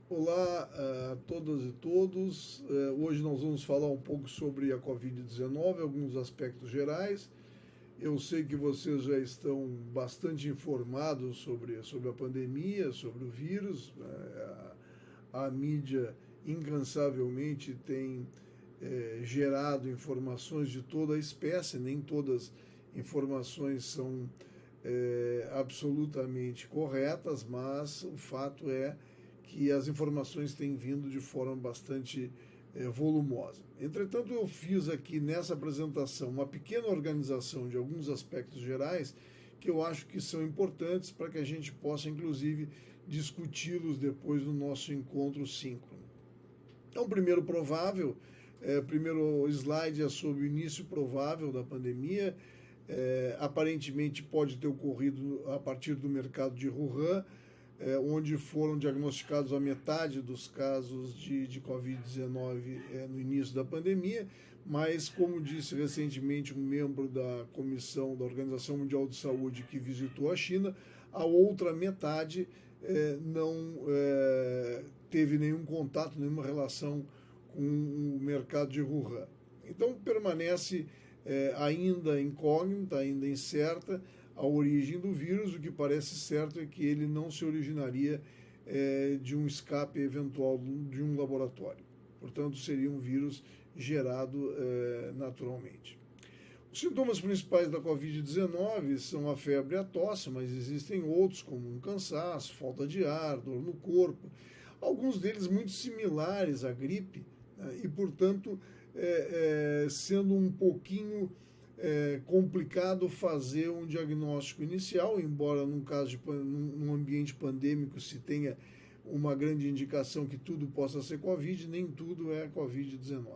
Olá a todas e todos. Hoje nós vamos falar um pouco sobre a Covid-19, alguns aspectos gerais. Eu sei que vocês já estão bastante informados sobre a pandemia, sobre o vírus. A mídia incansavelmente tem gerado informações de toda a espécie, nem todas informações são absolutamente corretas, mas o fato é que as informações têm vindo de forma bastante volumosa. Entretanto, eu fiz aqui nessa apresentação uma pequena organização de alguns aspectos gerais que eu acho que são importantes para que a gente possa, inclusive, discuti-los depois no nosso encontro síncrono. Então, primeiro slide é sobre o início provável da pandemia. Aparentemente pode ter ocorrido a partir do mercado de Wuhan, onde foram diagnosticados a metade dos casos de Covid-19 no início da pandemia, mas, como disse recentemente um membro da comissão da Organização Mundial de Saúde que visitou a China, a outra metade não teve nenhum contato, nenhuma relação com o mercado de Wuhan. Então permanece ainda incógnita, ainda incerta, a origem do vírus. O que parece certo é que ele não se originaria de um escape eventual de um laboratório. Portanto, seria um vírus gerado naturalmente. Os sintomas principais da Covid-19 são a febre e a tosse, mas existem outros, como um cansaço, falta de ar, dor no corpo, alguns deles muito similares à gripe, né, e, portanto, sendo um pouquinho complicado fazer um diagnóstico inicial, embora num ambiente pandêmico se tenha uma grande indicação que tudo possa ser Covid, nem tudo é Covid-19.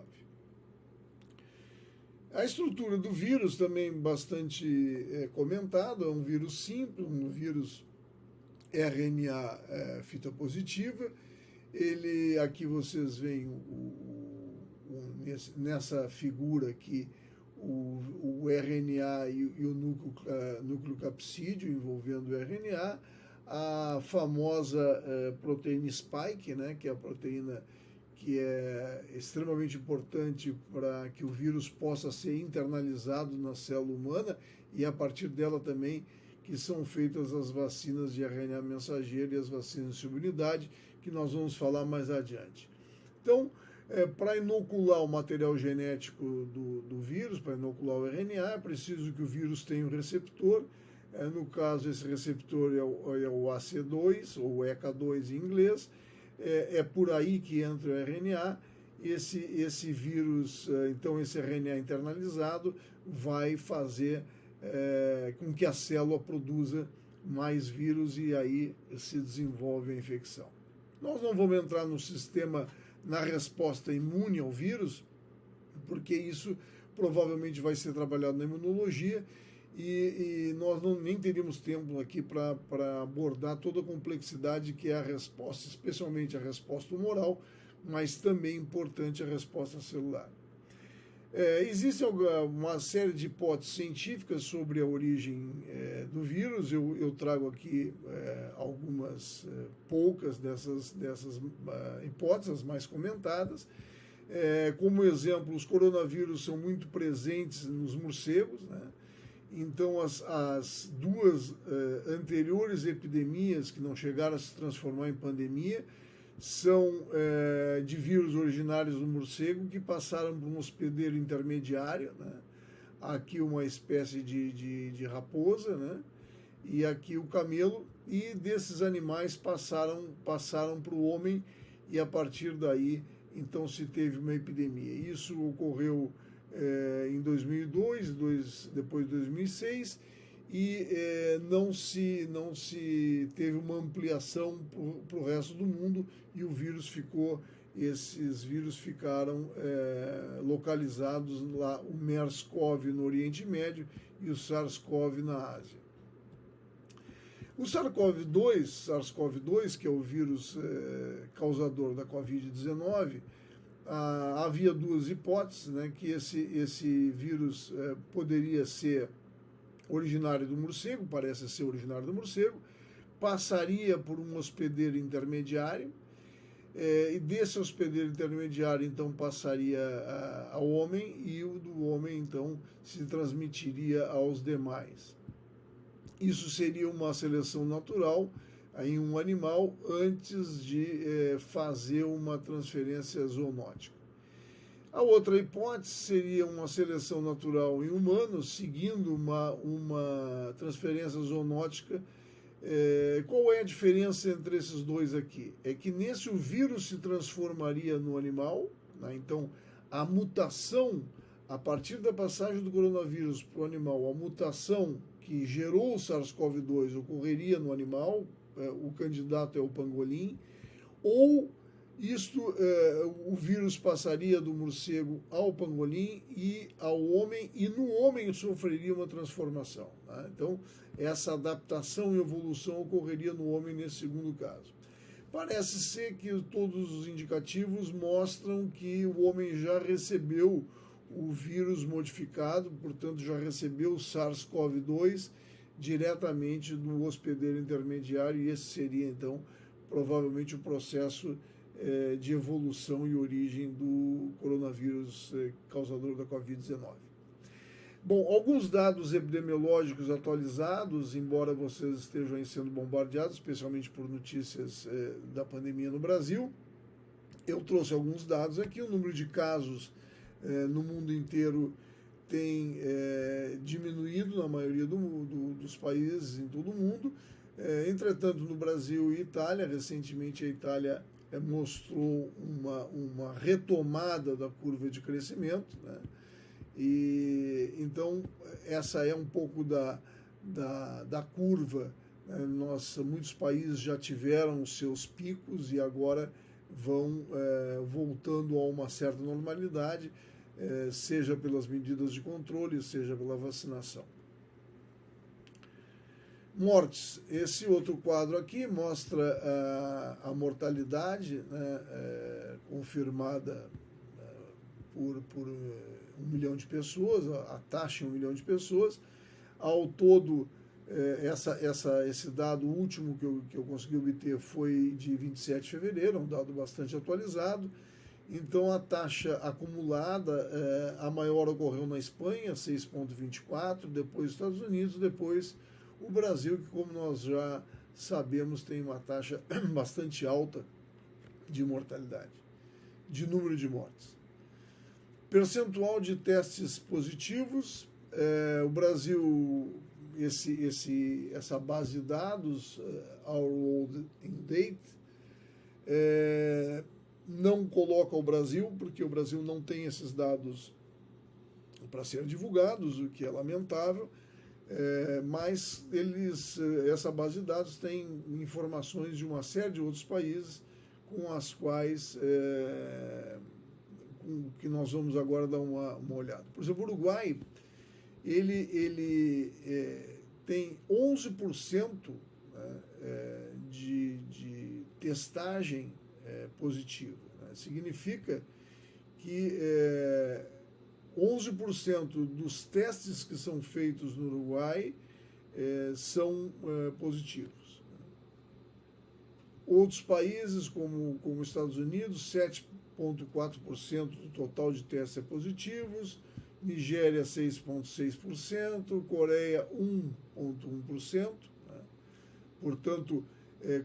A estrutura do vírus também bastante comentada, é um vírus simples, um vírus RNA fita positiva. Ele, aqui vocês veem nessa figura aqui, o RNA e o núcleo capsídeo envolvendo o RNA, a famosa proteína spike, né, que é a proteína que é extremamente importante para que o vírus possa ser internalizado na célula humana, e a partir dela também que são feitas as vacinas de RNA mensageiro e as vacinas de subunidade, que nós vamos falar mais adiante. Então, para inocular o material genético do vírus, para inocular o RNA, é preciso que o vírus tenha um receptor. No caso, esse receptor é o AC2, ou ECA2 em inglês. É por aí que entra o RNA. Esse vírus, então esse RNA internalizado, vai fazer com que a célula produza mais vírus e aí se desenvolve a infecção. Nós não vamos entrar no sistema, na resposta imune ao vírus, porque isso provavelmente vai ser trabalhado na imunologia e nós nem teríamos tempo aqui para abordar toda a complexidade que é a resposta, especialmente a resposta humoral, mas também importante a resposta celular. Existe uma série de hipóteses científicas sobre a origem do vírus. Eu trago aqui algumas poucas dessas hipóteses, as mais comentadas. Como exemplo, os coronavírus são muito presentes nos morcegos, né? Então, as duas anteriores epidemias que não chegaram a se transformar em pandemia são de vírus originários do morcego que passaram por um hospedeiro intermediário, né? Aqui uma espécie de raposa, né? E aqui o camelo, e desses animais passaram para o homem, e a partir daí então se teve uma epidemia. Isso ocorreu em 2002, depois de 2006, e não se teve uma ampliação para o resto do mundo, e esses vírus ficaram localizados lá, o MERS-CoV no Oriente Médio e o SARS-CoV na Ásia. O SARS-CoV-2, que é o vírus causador da Covid-19, havia duas hipóteses, né, que esse vírus poderia ser originário do morcego, parece ser originário do morcego, passaria por um hospedeiro intermediário, e desse hospedeiro intermediário, então, passaria ao homem, e o do homem, então, se transmitiria aos demais. Isso seria uma seleção natural em um animal antes de fazer uma transferência zoonótica. A outra hipótese seria uma seleção natural em humanos, seguindo uma transferência zoonótica. Qual é a diferença entre esses dois aqui? É que nesse o vírus se transformaria no animal, né? Então a mutação, a partir da passagem do coronavírus para o animal, a mutação que gerou o SARS-CoV-2 ocorreria no animal, o candidato é o pangolim, ou o vírus passaria do morcego ao pangolim e ao homem, e no homem sofreria uma transformação, né? Então, essa adaptação e evolução ocorreria no homem nesse segundo caso. Parece ser que todos os indicativos mostram que o homem já recebeu o vírus modificado, portanto, já recebeu o SARS-CoV-2 diretamente do hospedeiro intermediário, e esse seria, então, provavelmente o processo de evolução e origem do coronavírus causador da Covid-19. Bom, alguns dados epidemiológicos atualizados, embora vocês estejam aí sendo bombardeados, especialmente por notícias da pandemia no Brasil. Eu trouxe alguns dados aqui. O número de casos no mundo inteiro tem diminuído na maioria dos países em todo o mundo. Entretanto, no Brasil e Itália, recentemente a Itália mostrou uma retomada da curva de crescimento, né? E então essa é um pouco da curva, né? Muitos países já tiveram os seus picos e agora vão voltando a uma certa normalidade, seja pelas medidas de controle, seja pela vacinação. Mortes. Esse outro quadro aqui mostra a mortalidade, né, confirmada por 1 milhão de pessoas, a taxa em 1 milhão de pessoas. Ao todo, esse dado último que eu consegui obter foi de 27 de fevereiro, um dado bastante atualizado. Então, a taxa acumulada, a maior ocorreu na Espanha, 6,24, depois os Estados Unidos, depois o Brasil, que, como nós já sabemos, tem uma taxa bastante alta de mortalidade, de número de mortes. Percentual de testes positivos, o Brasil, essa base de dados, Our World in Date, não coloca o Brasil, porque o Brasil não tem esses dados para serem divulgados, o que é lamentável. Mas essa base de dados tem informações de uma série de outros países com as quais que nós vamos agora dar uma olhada. Por exemplo, o Uruguai, ele tem 11%, né, de testagem positiva, né? Significa que 11% dos testes que são feitos no Uruguai são positivos. Outros países, como os Estados Unidos, 7,4% do total de testes positivos, Nigéria 6,6%, Coreia 1,1%. Né? Portanto,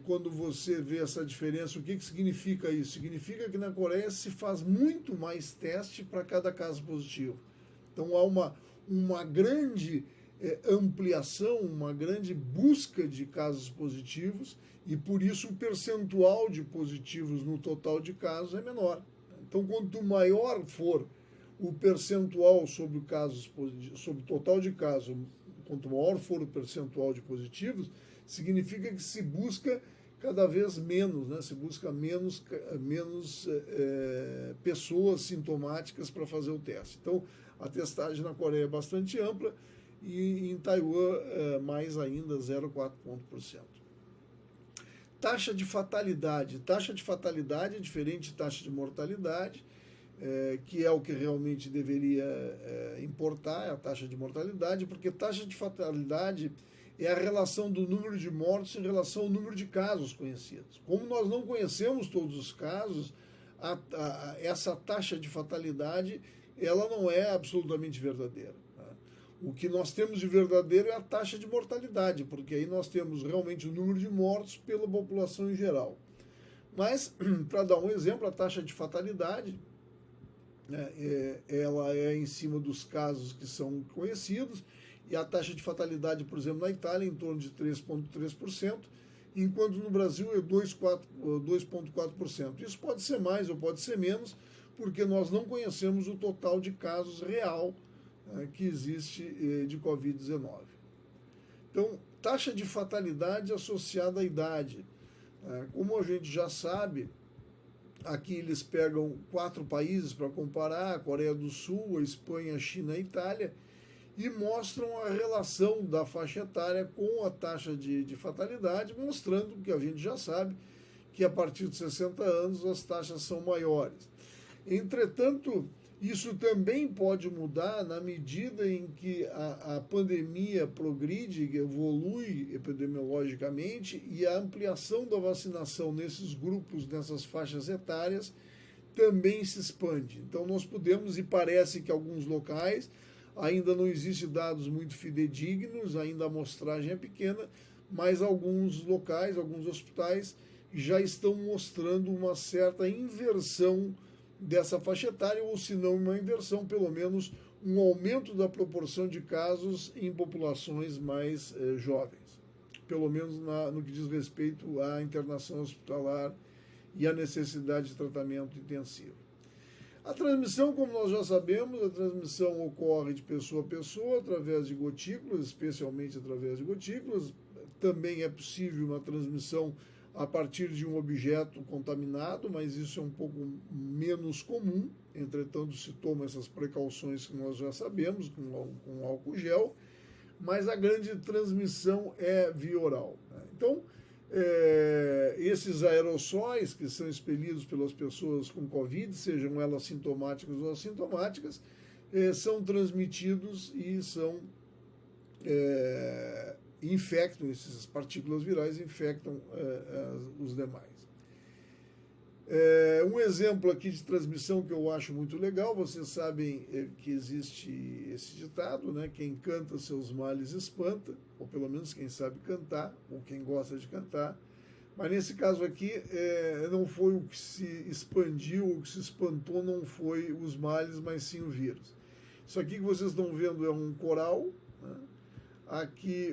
quando você vê essa diferença, o que significa isso? Significa que na Coreia se faz muito mais teste para cada caso positivo. Então há uma grande ampliação, uma grande busca de casos positivos, e por isso o percentual de positivos no total de casos é menor. Então, quanto maior for o percentual sobre o total de casos, quanto maior for o percentual de positivos, significa que se busca cada vez menos, né? Se busca menos pessoas sintomáticas para fazer o teste. Então, a testagem na Coreia é bastante ampla e em Taiwan mais ainda, 0,4%. Taxa de fatalidade. Taxa de fatalidade é diferente de taxa de mortalidade, que é o que realmente deveria importar, a taxa de mortalidade, porque taxa de fatalidade é a relação do número de mortos em relação ao número de casos conhecidos. Como nós não conhecemos todos os casos, essa taxa de fatalidade ela não é absolutamente verdadeira. O que nós temos de verdadeiro é a taxa de mortalidade, porque aí nós temos realmente o número de mortos pela população em geral. Mas, para dar um exemplo, a taxa de fatalidade, né, ela é em cima dos casos que são conhecidos, e a taxa de fatalidade, por exemplo, na Itália é em torno de 3,3%, enquanto no Brasil é 2,4%. Isso pode ser mais ou pode ser menos, porque nós não conhecemos o total de casos real que existe de Covid-19. Então, taxa de fatalidade associada à idade. Como a gente já sabe, aqui eles pegam 4 países para comparar, a Coreia do Sul, a Espanha, a China e a Itália, e mostram a relação da faixa etária com a taxa de fatalidade, mostrando que a gente já sabe que a partir de 60 anos as taxas são maiores. Entretanto, isso também pode mudar na medida em que a pandemia progride, evolui epidemiologicamente, e a ampliação da vacinação nesses grupos, nessas faixas etárias, também se expande. Então nós podemos, e parece que alguns locais ainda não existem dados muito fidedignos, ainda a amostragem é pequena, mas alguns locais, alguns hospitais já estão mostrando uma certa inversão dessa faixa etária, ou se não uma inversão, pelo menos um aumento da proporção de casos em populações mais jovens, pelo menos no que diz respeito à internação hospitalar e à necessidade de tratamento intensivo. A transmissão, como nós já sabemos, a transmissão ocorre de pessoa a pessoa, através de gotículas, especialmente através de gotículas. Também é possível uma transmissão a partir de um objeto contaminado, mas isso é um pouco menos comum. Entretanto, se toma essas precauções que nós já sabemos, com álcool gel, mas a grande transmissão é via oral. Então, esses aerossóis que são expelidos pelas pessoas com Covid, sejam elas sintomáticas ou assintomáticas, são transmitidos e infectam, essas partículas virais infectam os demais. Um exemplo aqui de transmissão que eu acho muito legal, vocês sabem que existe esse ditado, né? Quem canta seus males espanta, ou pelo menos quem sabe cantar, ou quem gosta de cantar. Mas nesse caso aqui, não foi o que se expandiu, o que se espantou não foi os males, mas sim o vírus. Isso aqui que vocês estão vendo é um coral, né? Aqui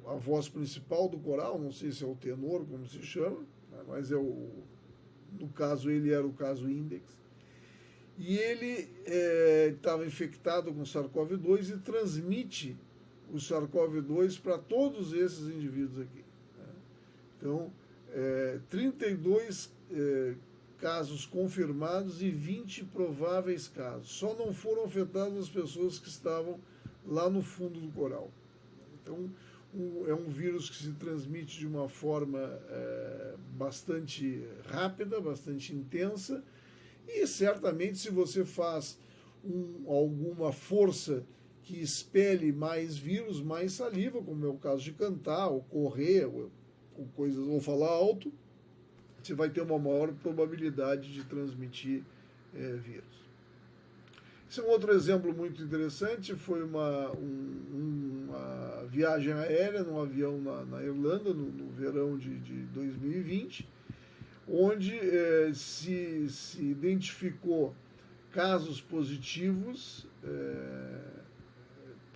a voz principal do coral, não sei se é o tenor, como se chama, mas no caso ele era o caso Index, e ele estava infectado com SARS-CoV-2 e transmite o SARS-CoV-2 para todos esses indivíduos aqui. Então, 32 casos confirmados e 20 prováveis casos. Só não foram afetadas as pessoas que estavam lá no fundo do coral. Então, é um vírus que se transmite de uma forma bastante rápida, bastante intensa, e certamente se você faz alguma força que expele mais vírus, mais saliva, como é o caso de cantar, ou correr, ou falar alto, você vai ter uma maior probabilidade de transmitir vírus. Esse é um outro exemplo muito interessante, foi uma viagem aérea num avião na Irlanda, no verão de 2020, onde se identificou casos positivos,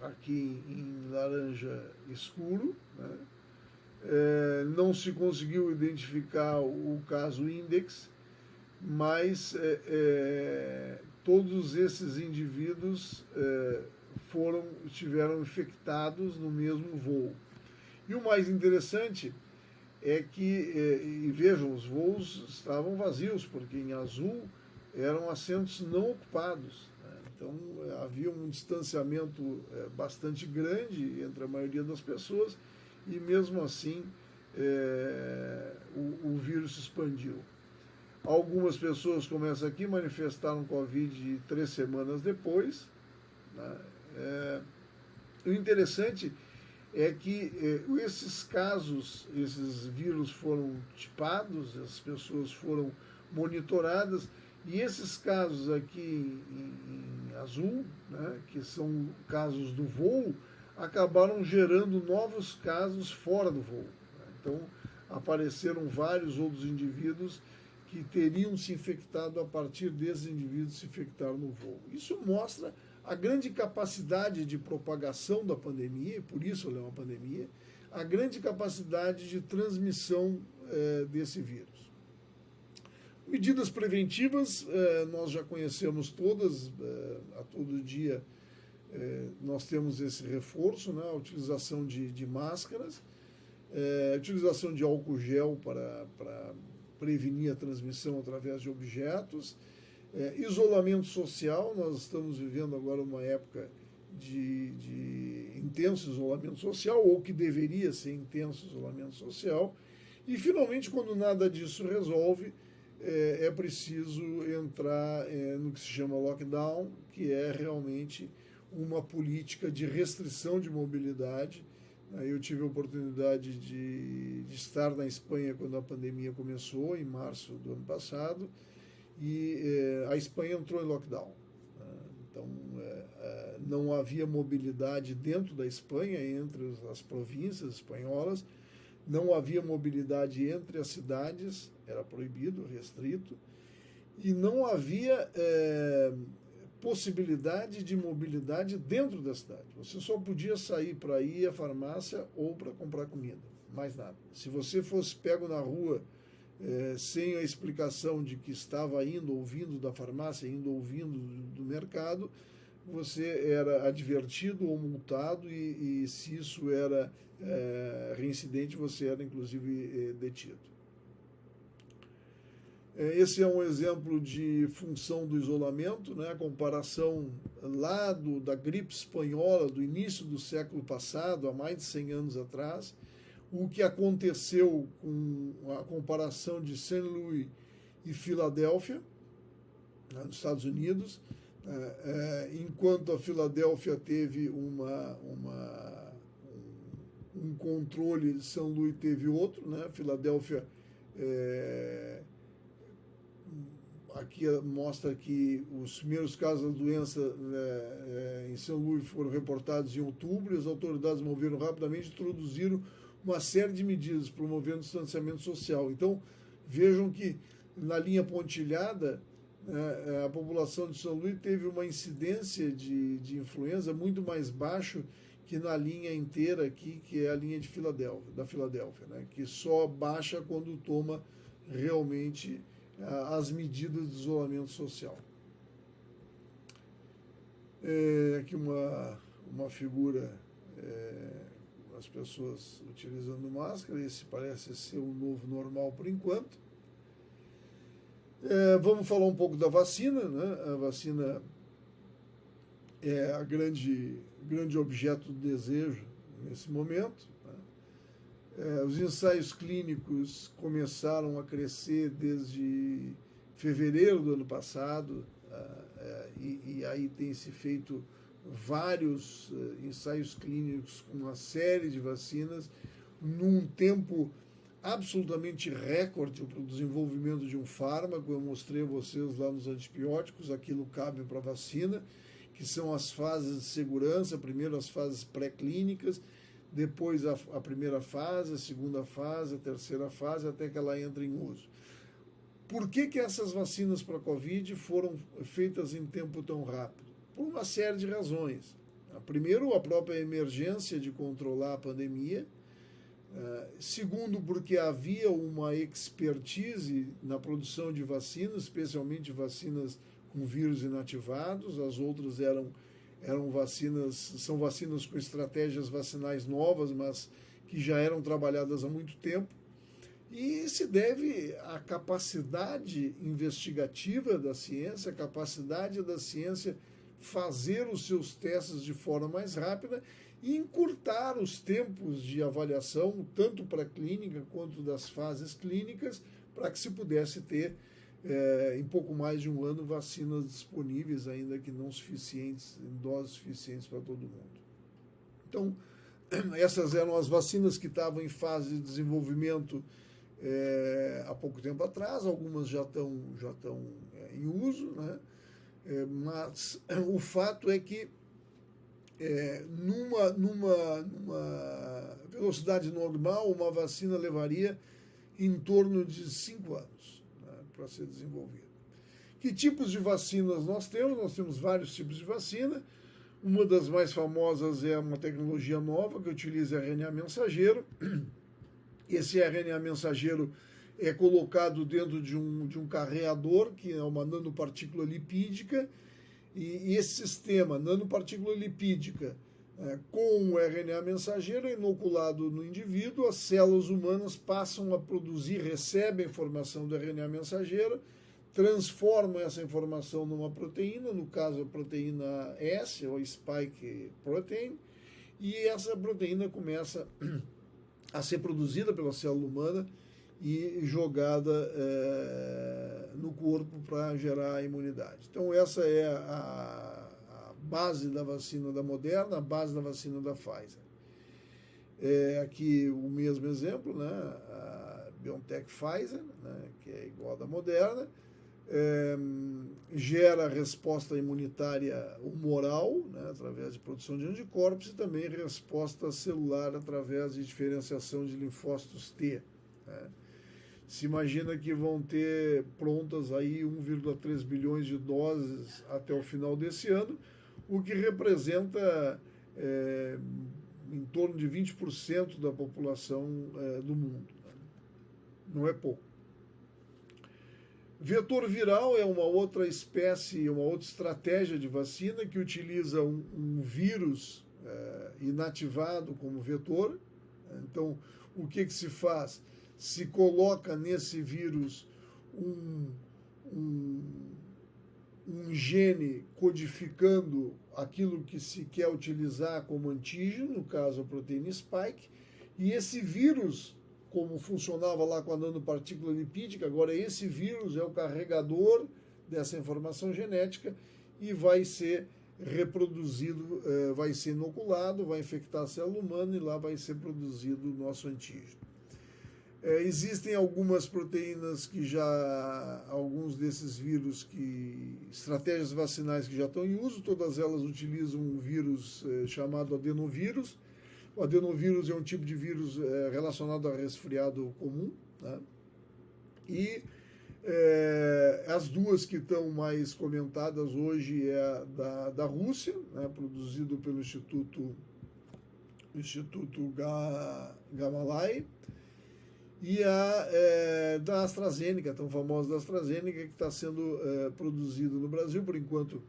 aqui em laranja escuro, né? Não se conseguiu identificar o caso Index, mas todos esses indivíduos estiveram infectados no mesmo voo. E o mais interessante é que, e vejam, os voos estavam vazios, porque em azul eram assentos não ocupados, né? Então havia um distanciamento bastante grande entre a maioria das pessoas, e mesmo assim o vírus se expandiu. Algumas pessoas, como essa aqui, manifestaram Covid 3 semanas depois, né? O interessante é que esses casos, esses vírus foram tipados, as pessoas foram monitoradas, e esses casos aqui em azul, né, que são casos do voo, acabaram gerando novos casos fora do voo. Então, apareceram vários outros indivíduos que teriam se infectado a partir desses indivíduos se infectaram no voo. Isso mostra a grande capacidade de propagação da pandemia, e por isso ela é uma pandemia, a grande capacidade de transmissão desse vírus. Medidas preventivas, nós já conhecemos todas, a todo dia nós temos esse reforço, né, a utilização de máscaras, a utilização de álcool gel para prevenir a transmissão através de objetos, isolamento social. Nós estamos vivendo agora uma época de intenso isolamento social, ou que deveria ser intenso isolamento social, e finalmente, quando nada disso resolve, é preciso entrar no que se chama lockdown, que é realmente uma política de restrição de mobilidade. Eu tive a oportunidade de estar na Espanha quando a pandemia começou, em março do ano passado, e a Espanha entrou em lockdown. Então, não havia mobilidade dentro da Espanha, entre as províncias espanholas, não havia mobilidade entre as cidades, era proibido, restrito, e não havia possibilidade de mobilidade dentro da cidade. Você só podia sair para ir à farmácia ou para comprar comida, mais nada. Se você fosse pego na rua sem a explicação de que estava indo ou vindo da farmácia, indo ou vindo do mercado, você era advertido ou multado, e se isso era reincidente, você era inclusive detido. Esse é um exemplo de função do isolamento, né? A comparação lá da gripe espanhola do início do século passado, há mais de 100 anos atrás, o que aconteceu com a comparação de St. Louis e Filadélfia, né, nos Estados Unidos. Enquanto a Filadélfia teve um controle, São Luís teve outro, né? A Filadélfia aqui mostra que os primeiros casos da doença em São Luís foram reportados em outubro, e as autoridades moveram rapidamente e introduziram uma série de medidas, promovendo o distanciamento social. Então, vejam que na linha pontilhada, a população de São Luís teve uma incidência de influenza muito mais baixo que na linha inteira aqui, que é a linha da Filadélfia, né, que só baixa quando toma realmente as medidas de isolamento social. Aqui uma figura, as pessoas utilizando máscara. Esse parece ser o novo normal por enquanto. Vamos falar um pouco da vacina, né? A vacina é a grande objeto do desejo nesse momento, né? Os ensaios clínicos começaram a crescer desde fevereiro do ano passado, e aí tem se feito vários ensaios clínicos com uma série de vacinas, num tempo absolutamente recorde para o desenvolvimento de um fármaco. Eu mostrei a vocês lá nos antibióticos, aquilo cabe para a vacina, que são as fases de segurança, primeiro as fases pré-clínicas, depois a primeira fase, a segunda fase, a terceira fase, até que ela entra em uso. Por que essas vacinas para a Covid foram feitas em tempo tão rápido? Por uma série de razões. Primeiro, a própria emergência de controlar a pandemia. Segundo, porque havia uma expertise na produção de vacinas, especialmente vacinas com vírus inativados. As outras são vacinas com estratégias vacinais novas, mas que já eram trabalhadas há muito tempo. E se deve à capacidade investigativa da ciência, a capacidade da ciência fazer os seus testes de forma mais rápida e encurtar os tempos de avaliação, tanto para a clínica quanto das fases clínicas, para que se pudesse ter, em pouco mais de um ano, vacinas disponíveis, ainda que não suficientes, em doses suficientes para todo mundo. Então, essas eram as vacinas que estavam em fase de desenvolvimento há pouco tempo atrás, algumas já estão em uso, né? Mas o fato é que numa velocidade normal, uma vacina levaria em torno de 5 anos, né, para ser desenvolvida. Que tipos de vacinas nós temos? Nós temos vários tipos de vacina. Uma das mais famosas é uma tecnologia nova que utiliza RNA mensageiro. Esse RNA mensageiro é colocado dentro de um carreador, que é uma nanopartícula lipídica, e esse sistema, nanopartícula lipídica, com o RNA mensageiro é inoculado no indivíduo, as células humanas passam a produzir, recebem a informação do RNA mensageiro, transformam essa informação numa proteína, no caso a proteína S, ou spike protein, e essa proteína começa a ser produzida pela célula humana e jogada no corpo para gerar a imunidade. Então essa é a base da vacina da Moderna, a base da vacina da Pfizer. Aqui o mesmo exemplo, né? A BioNTech Pfizer, né? Que é igual à da Moderna, gera resposta imunitária humoral, né? Através de produção de anticorpos, e também resposta celular através de diferenciação de linfócitos T, né? Se imagina que vão ter prontas aí 1,3 bilhões de doses até o final desse ano, o que representa em torno de 20% da população do mundo. Não é pouco. Vetor viral é uma outra espécie, uma outra estratégia de vacina que utiliza um vírus inativado como vetor. Então, o que se faz? Se coloca nesse vírus um gene codificando aquilo que se quer utilizar como antígeno, no caso a proteína spike, e esse vírus, como funcionava lá com a nanopartícula lipídica, agora esse vírus é o carregador dessa informação genética e vai ser reproduzido, vai ser inoculado, vai infectar a célula humana e lá vai ser produzido o nosso antígeno. Existem algumas proteínas que alguns desses vírus, estratégias vacinais que já estão em uso, todas elas utilizam um vírus chamado adenovírus. O adenovírus é um tipo de vírus relacionado a resfriado comum, né? E as duas que estão mais comentadas hoje é a da Rússia, né, produzido pelo Instituto Gamaleya, e a da AstraZeneca, tão famosa da AstraZeneca, que está sendo produzido no Brasil. Por enquanto,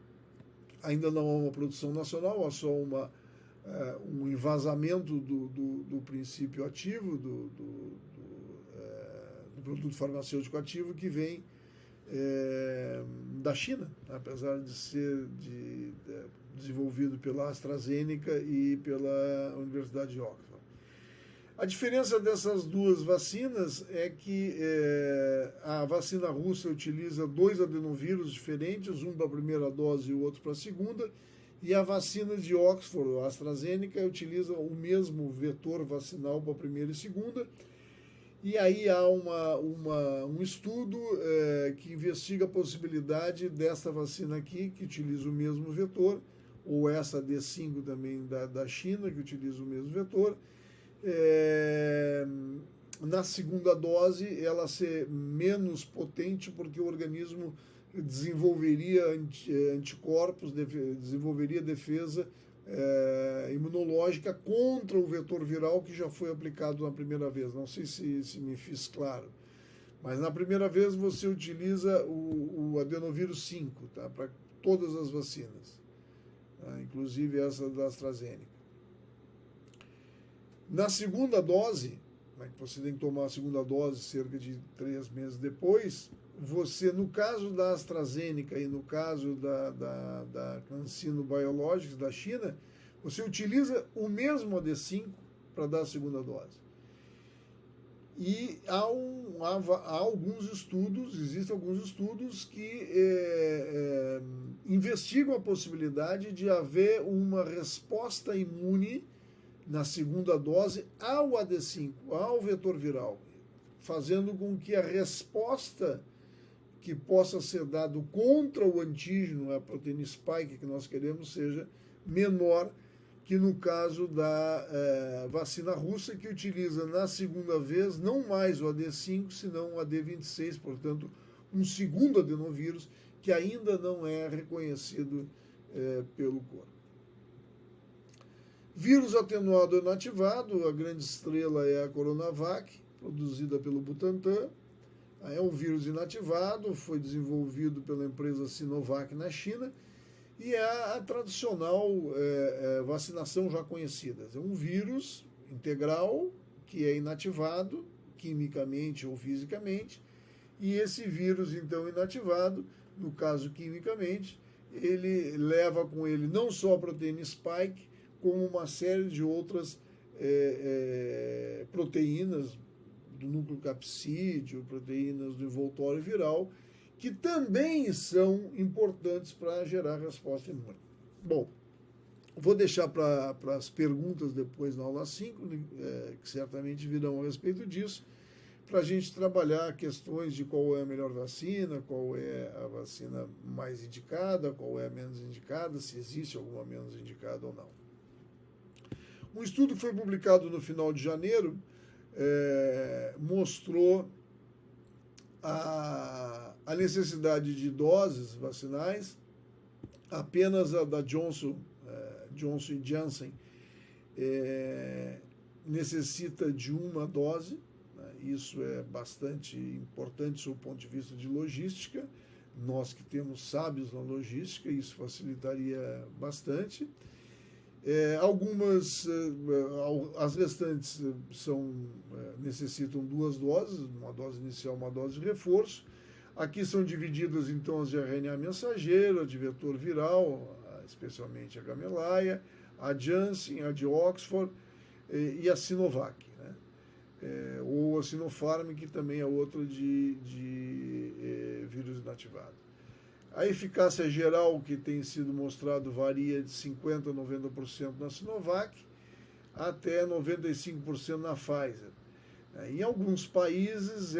ainda não há uma produção nacional, há só um envasamento do princípio ativo, do produto farmacêutico ativo que vem da China, apesar de ser desenvolvido pela AstraZeneca e pela Universidade de Oxford. A diferença dessas duas vacinas é que a vacina russa utiliza 2 adenovírus diferentes, um para a primeira dose e o outro para a segunda, e a vacina de Oxford, a AstraZeneca, utiliza o mesmo vetor vacinal para a primeira e segunda. E aí há um estudo que investiga a possibilidade dessa vacina aqui, que utiliza o mesmo vetor, ou essa D5 também da China, que utiliza o mesmo vetor, na segunda dose ela ser menos potente, porque o organismo desenvolveria anticorpos, desenvolveria defesa imunológica contra o vetor viral que já foi aplicado na primeira vez. Não sei se me fiz claro, mas na primeira vez você utiliza o adenovírus 5, tá, para todas as vacinas, tá, inclusive essa da AstraZeneca. Na segunda dose, você tem que tomar a segunda dose cerca de 3 meses depois, você, no caso da AstraZeneca e no caso da CanSino Biologics da China, você utiliza o mesmo AD5 para dar a segunda dose. E há alguns estudos, existem alguns estudos que investigam a possibilidade de haver uma resposta imune na segunda dose ao AD5, ao vetor viral, fazendo com que a resposta que possa ser dado contra o antígeno, a proteína spike que nós queremos, seja menor que no caso da vacina russa, que utiliza na segunda vez não mais o AD5, senão o AD26, portanto, um segundo adenovírus que ainda não é reconhecido pelo corpo. Vírus atenuado inativado, a grande estrela é a Coronavac, produzida pelo Butantan. É um vírus inativado, foi desenvolvido pela empresa Sinovac na China e é a tradicional vacinação já conhecida. É um vírus integral que é inativado quimicamente ou fisicamente, e esse vírus, então, inativado, no caso quimicamente, ele leva com ele não só a proteína spike, como uma série de outras proteínas do núcleo capsídeo, proteínas do envoltório viral, que também são importantes para gerar resposta imune. Bom, vou deixar para as perguntas depois na aula 5, que certamente virão a respeito disso, para a gente trabalhar questões de qual é a melhor vacina, qual é a vacina mais indicada, qual é a menos indicada, se existe alguma menos indicada ou não. Um estudo que foi publicado no final de janeiro mostrou a necessidade de doses vacinais. Apenas a da Johnson Janssen necessita de uma dose, né? Isso é bastante importante do ponto de vista de logística. Nós que temos sábios na logística, isso facilitaria bastante. As restantes necessitam duas doses, uma dose inicial, uma dose de reforço. Aqui são divididas, então, as de RNA mensageiro, a de vetor viral, especialmente a Gamaleya, a Janssen, a de Oxford e a Sinovac, né? Ou a Sinopharm, que também é outra de vírus inativado. A eficácia geral que tem sido mostrado varia de 50% a 90% na Sinovac até 95% na Pfizer. Em alguns países,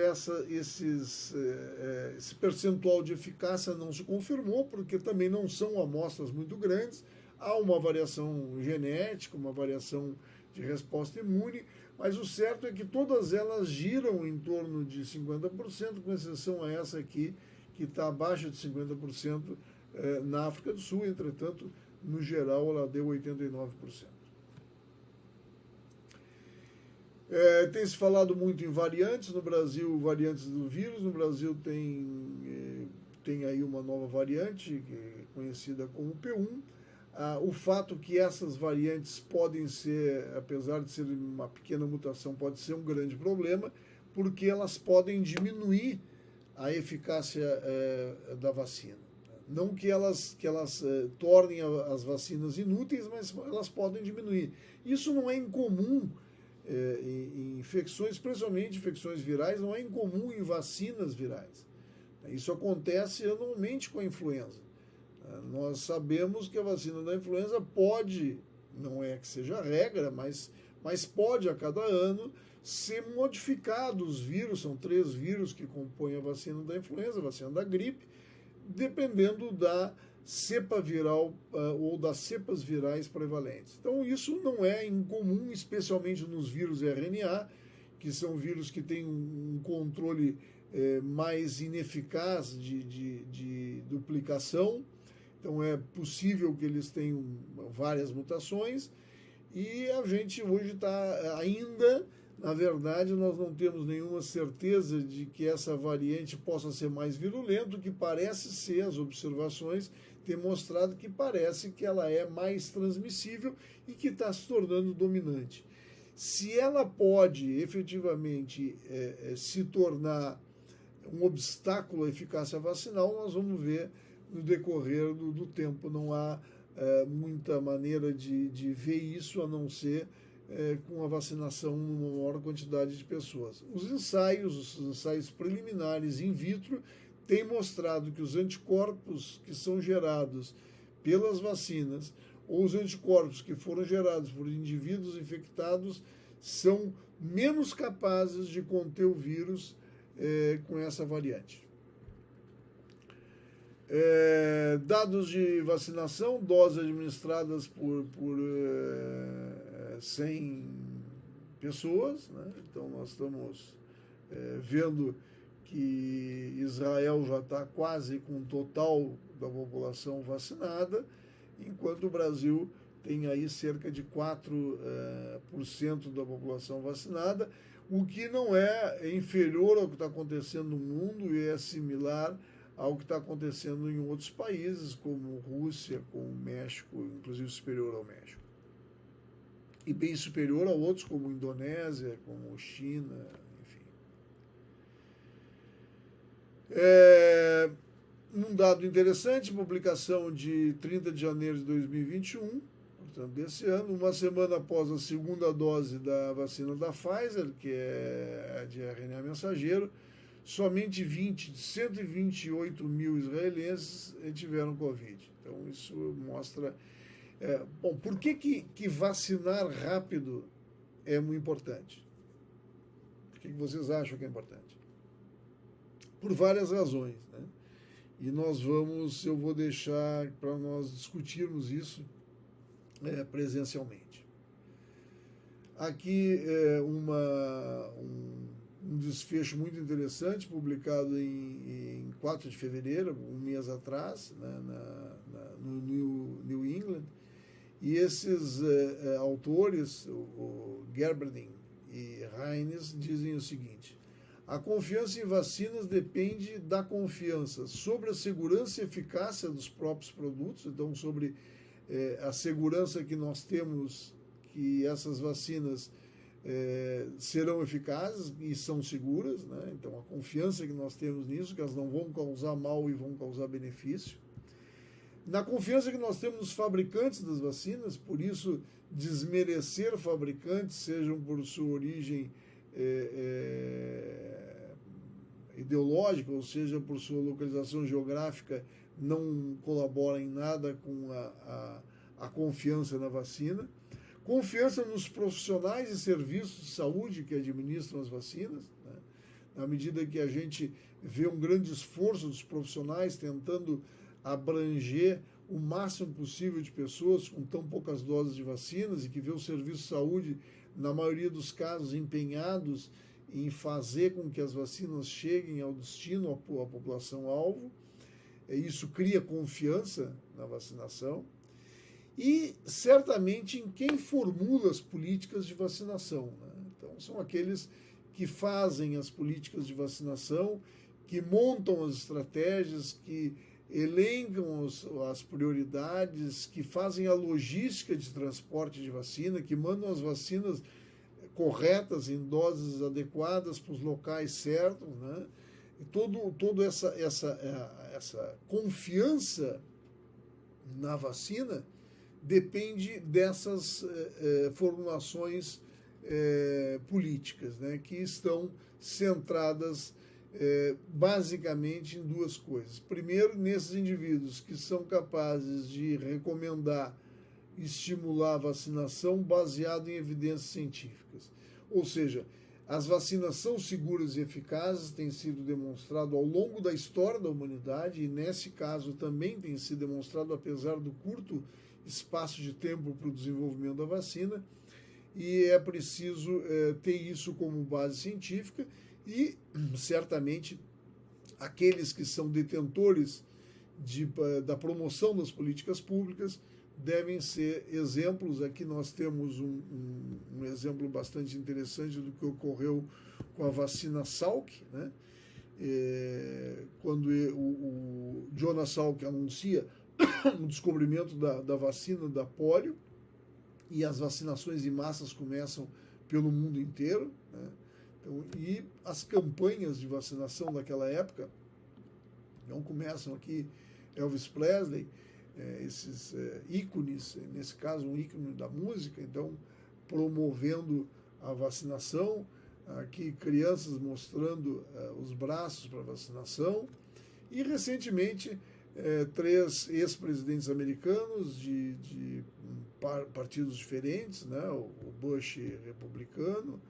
esse percentual de eficácia não se confirmou, porque também não são amostras muito grandes, há uma variação genética, uma variação de resposta imune, mas o certo é que todas elas giram em torno de 50%, com exceção a essa aqui, que está abaixo de 50% na África do Sul. Entretanto, no geral, ela deu 89%. Tem se falado muito em variantes no Brasil, variantes do vírus. No Brasil tem aí uma nova variante, conhecida como P1. O fato que essas variantes podem ser, apesar de ser uma pequena mutação, pode ser um grande problema, porque elas podem diminuir a eficácia da vacina. Não que elas tornem as vacinas inúteis, mas elas podem diminuir. Isso não é incomum em infecções, principalmente infecções virais, não é incomum em vacinas virais. Isso acontece anualmente com a influenza. Nós sabemos que a vacina da influenza pode, não é que seja regra, mas pode a cada ano ser modificado os vírus. São 3 vírus que compõem a vacina da influenza, a vacina da gripe, dependendo da cepa viral ou das cepas virais prevalentes. Então isso não é incomum, especialmente nos vírus RNA, que são vírus que têm um controle mais ineficaz de duplicação. Então é possível que eles tenham várias mutações, e a gente hoje está ainda, na verdade, nós não temos nenhuma certeza de que essa variante possa ser mais virulenta. O que parece ser, as observações têm mostrado que parece que ela é mais transmissível e que está se tornando dominante. Se ela pode efetivamente se tornar um obstáculo à eficácia vacinal, nós vamos ver no decorrer do tempo. Não há muita maneira de ver isso, a não ser com a vacinação numa maior quantidade de pessoas. Os ensaios preliminares in vitro têm mostrado que os anticorpos que são gerados pelas vacinas ou os anticorpos que foram gerados por indivíduos infectados são menos capazes de conter o vírus com essa variante. Dados de vacinação, doses administradas por 100 pessoas, né? Então nós estamos vendo que Israel já está quase com o total da população vacinada, enquanto o Brasil tem aí cerca de 4% da população vacinada, o que não é inferior ao que está acontecendo no mundo e é similar ao que está acontecendo em outros países, como Rússia, como México, inclusive superior ao México. E bem superior a outros, como Indonésia, como China, enfim. Um dado interessante, publicação de 30 de janeiro de 2021, portanto, desse ano, uma semana após a segunda dose da vacina da Pfizer, que é a de RNA mensageiro, somente 128 mil israelenses tiveram Covid. Então, isso mostra... bom, por que vacinar rápido é muito importante? Por que vocês acham que é importante? Por várias razões, né? E eu vou deixar para nós discutirmos isso presencialmente. Aqui um desfecho muito interessante, publicado em 4 de fevereiro, um mês atrás, né, no New England. E esses autores, o Gerberding e Reines, dizem o seguinte: a confiança em vacinas depende da confiança sobre a segurança e eficácia dos próprios produtos, então sobre a segurança que nós temos que essas vacinas serão eficazes e são seguras, né? Então a confiança que nós temos nisso, que elas não vão causar mal e vão causar benefício. Na confiança que nós temos nos fabricantes das vacinas, por isso desmerecer fabricantes, sejam por sua origem ideológica, ou seja, por sua localização geográfica, não colabora em nada com a confiança na vacina. Confiança nos profissionais e serviços de saúde que administram as vacinas, né? Na medida que a gente vê um grande esforço dos profissionais tentando abranger o máximo possível de pessoas com tão poucas doses de vacinas, e que vê o serviço de saúde, na maioria dos casos, empenhados em fazer com que as vacinas cheguem ao destino, à população-alvo. Isso cria confiança na vacinação. E, certamente, em quem formula as políticas de vacinação, né? Então, são aqueles que fazem as políticas de vacinação, que montam as estratégias, que elencam as prioridades, que fazem a logística de transporte de vacina, que mandam as vacinas corretas, em doses adequadas para os locais certos, né? E toda essa confiança na vacina depende dessas formulações políticas, né, que estão centradas basicamente em duas coisas. Primeiro, nesses indivíduos que são capazes de recomendar, estimular a vacinação baseado em evidências científicas. Ou seja, as vacinas são seguras e eficazes, tem sido demonstrado ao longo da história da humanidade, e nesse caso também tem sido demonstrado, apesar do curto espaço de tempo para o desenvolvimento da vacina, e é preciso ter isso como base científica, e certamente aqueles que são detentores da promoção das políticas públicas devem ser exemplos. Aqui nós temos um exemplo bastante interessante do que ocorreu com a vacina Salk, né? Quando o Jonas Salk anuncia o descobrimento da vacina da polio, e as vacinações em massas começam pelo mundo inteiro, né? Então, e as campanhas de vacinação daquela época, então começam aqui Elvis Presley, esses ícones, nesse caso um ícone da música, então promovendo a vacinação, aqui crianças mostrando os braços para vacinação, e recentemente 3 ex-presidentes americanos de partidos diferentes, né? O Bush republicano,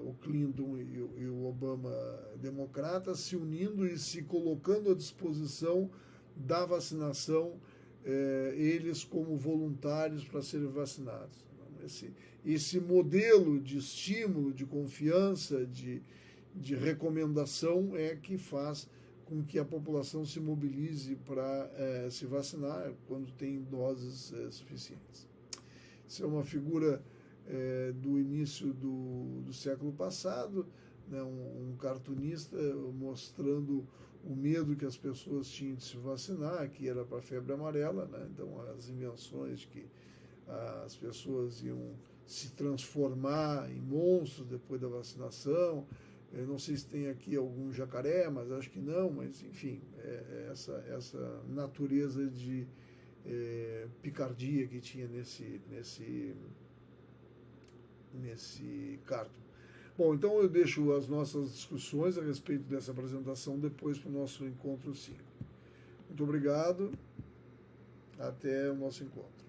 o Clinton e o Obama democrata, se unindo e se colocando à disposição da vacinação, eles como voluntários para serem vacinados. Esse modelo de estímulo, de confiança, de recomendação é que faz com que a população se mobilize para se vacinar quando tem doses suficientes. Isso é uma figura do início do século passado, né, um cartunista mostrando o medo que as pessoas tinham de se vacinar, que era para a febre amarela, né? Então as invenções de que as pessoas iam se transformar em monstros depois da vacinação. Eu não sei se tem aqui algum jacaré, mas acho que não, mas enfim, essa natureza de picardia que tinha nesse cartoon. Bom, então eu deixo as nossas discussões a respeito dessa apresentação depois para o nosso encontro 5. Muito obrigado, até o nosso encontro.